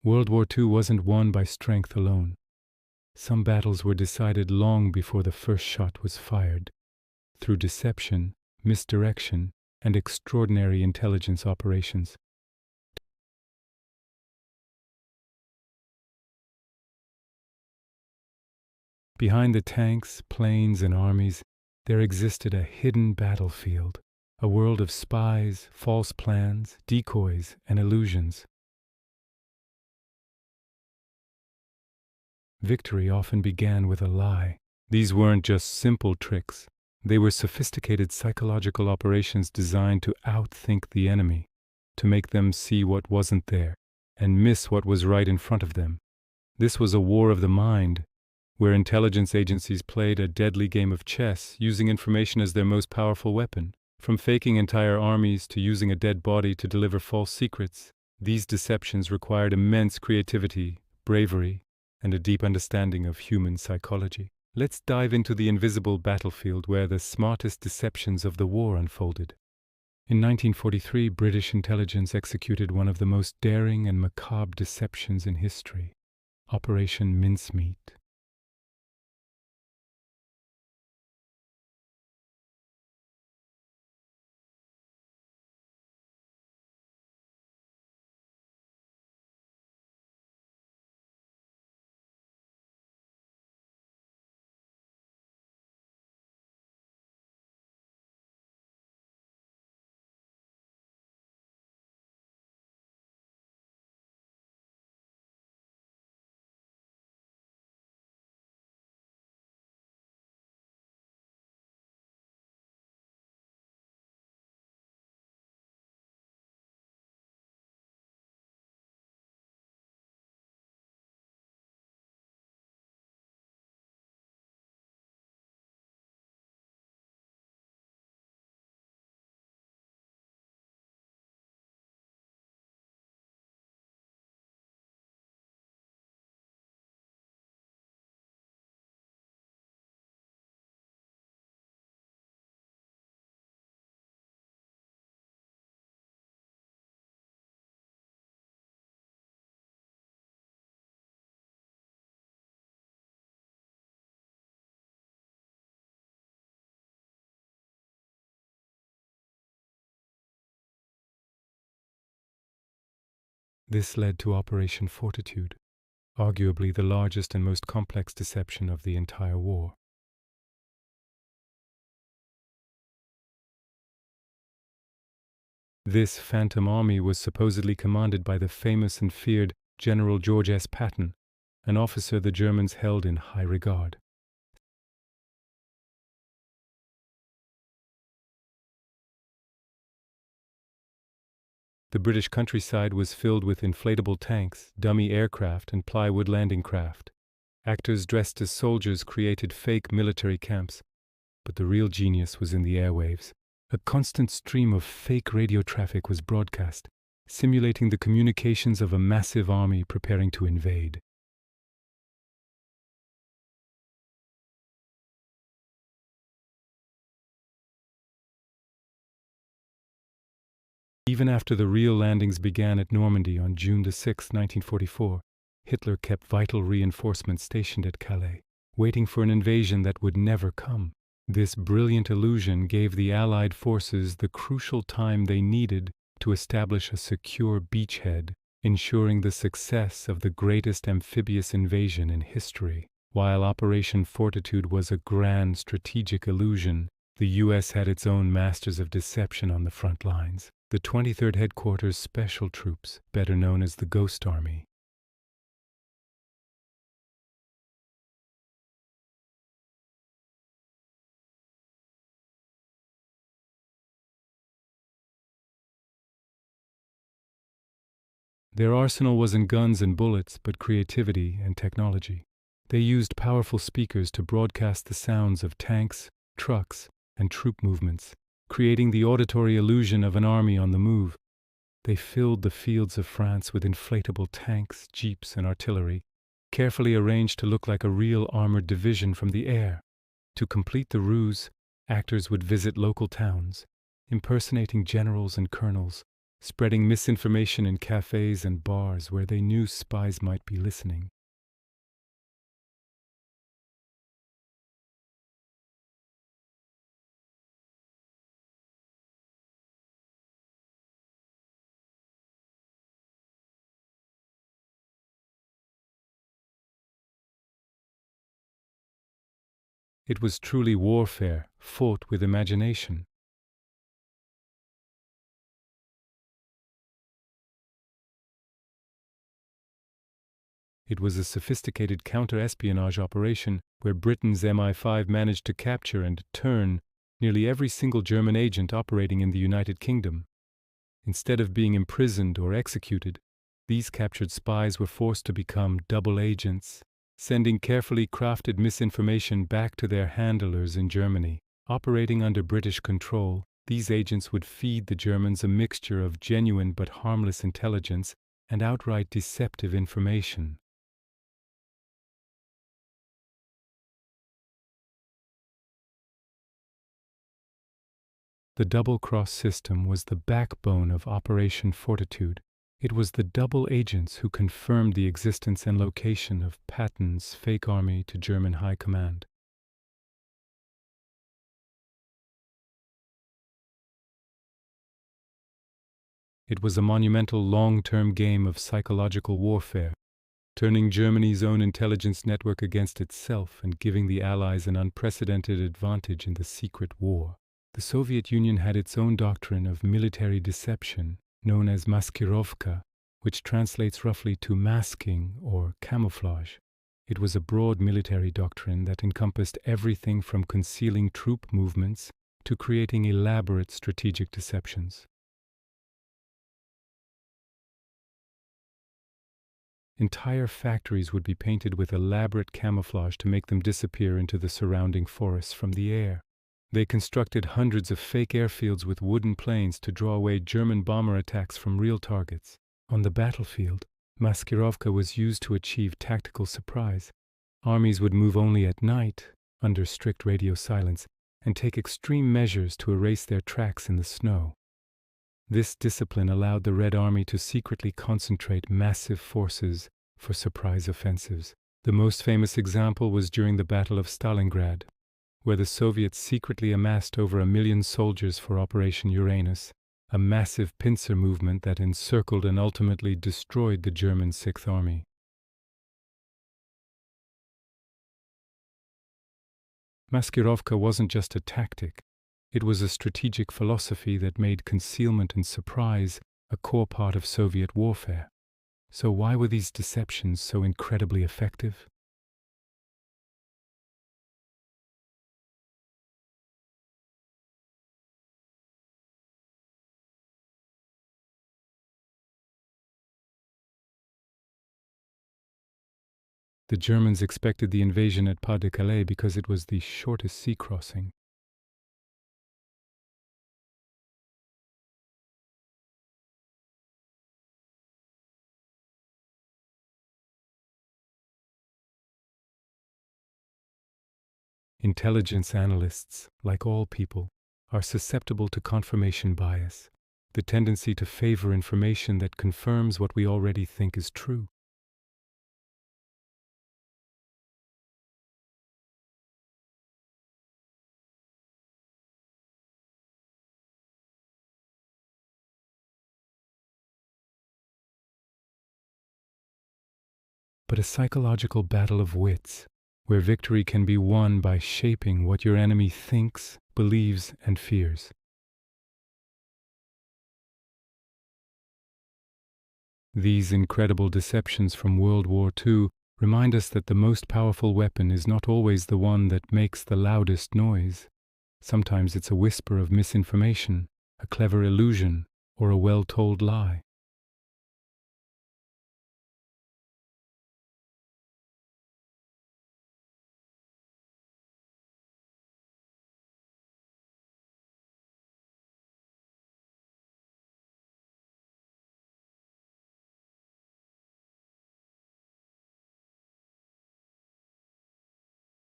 World War II wasn't won by strength alone. Some battles were decided long before the first shot was fired, through deception, misdirection, and extraordinary intelligence operations. Behind the tanks, planes, and armies, there existed a hidden battlefield, a world of spies, false plans, decoys, and illusions. Victory often began with a lie. These weren't just simple tricks. They were sophisticated psychological operations designed to outthink the enemy, to make them see what wasn't there, and miss what was right in front of them. This was a war of the mind, where intelligence agencies played a deadly game of chess, using information as their most powerful weapon. From faking entire armies to using a dead body to deliver false secrets, these deceptions required immense creativity, bravery, and a deep understanding of human psychology. Let's dive into the invisible battlefield where the smartest deceptions of the war unfolded. In 1943, British intelligence executed one of the most daring and macabre deceptions in history, Operation Mincemeat. This led to Operation Fortitude, arguably the largest and most complex deception of the entire war. This phantom army was supposedly commanded by the famous and feared General George S. Patton, an officer the Germans held in high regard. The British countryside was filled with inflatable tanks, dummy aircraft, and plywood landing craft. Actors dressed as soldiers created fake military camps, but the real genius was in the airwaves. A constant stream of fake radio traffic was broadcast, simulating the communications of a massive army preparing to invade. Even after the real landings began at Normandy on June 6, 1944, Hitler kept vital reinforcements stationed at Calais, waiting for an invasion that would never come. This brilliant illusion gave the Allied forces the crucial time they needed to establish a secure beachhead, ensuring the success of the greatest amphibious invasion in history. While Operation Fortitude was a grand strategic illusion, the U.S. had its own masters of deception on the front lines. The 23rd Headquarters Special Troops, better known as the Ghost Army. Their arsenal wasn't guns and bullets, but creativity and technology. They used powerful speakers to broadcast the sounds of tanks, trucks, and troop movements, creating the auditory illusion of an army on the move. They filled the fields of France with inflatable tanks, jeeps, and artillery, carefully arranged to look like a real armored division from the air. To complete the ruse, actors would visit local towns, impersonating generals and colonels, spreading misinformation in cafes and bars where they knew spies might be listening. It was truly warfare, fought with imagination. It was a sophisticated counter-espionage operation where Britain's MI5 managed to capture and turn nearly every single German agent operating in the United Kingdom. Instead of being imprisoned or executed, these captured spies were forced to become double agents, sending carefully crafted misinformation back to their handlers in Germany. Operating under British control, these agents would feed the Germans a mixture of genuine but harmless intelligence and outright deceptive information. The double-cross system was the backbone of Operation Fortitude. It was the double agents who confirmed the existence and location of Patton's fake army to German high command. It was a monumental long-term game of psychological warfare, turning Germany's own intelligence network against itself and giving the Allies an unprecedented advantage in the secret war. The Soviet Union had its own doctrine of military deception, known as Maskirovka, which translates roughly to masking or camouflage. It was a broad military doctrine that encompassed everything from concealing troop movements to creating elaborate strategic deceptions. Entire factories would be painted with elaborate camouflage to make them disappear into the surrounding forests from the air. They constructed hundreds of fake airfields with wooden planes to draw away German bomber attacks from real targets. On the battlefield, Maskirovka was used to achieve tactical surprise. Armies would move only at night, under strict radio silence, and take extreme measures to erase their tracks in the snow. This discipline allowed the Red Army to secretly concentrate massive forces for surprise offensives. The most famous example was during the Battle of Stalingrad, where the Soviets secretly amassed over 1 million soldiers for Operation Uranus, a massive pincer movement that encircled and ultimately destroyed the German Sixth Army. Maskirovka wasn't just a tactic, it was a strategic philosophy that made concealment and surprise a core part of Soviet warfare. So why were these deceptions so incredibly effective? The Germans expected the invasion at Pas-de-Calais because it was the shortest sea crossing. Intelligence analysts, like all people, are susceptible to confirmation bias, the tendency to favor information that confirms what we already think is true. But a psychological battle of wits, where victory can be won by shaping what your enemy thinks, believes, and fears. These incredible deceptions from World War II remind us that the most powerful weapon is not always the one that makes the loudest noise. Sometimes it's a whisper of misinformation, a clever illusion, or a well-told lie.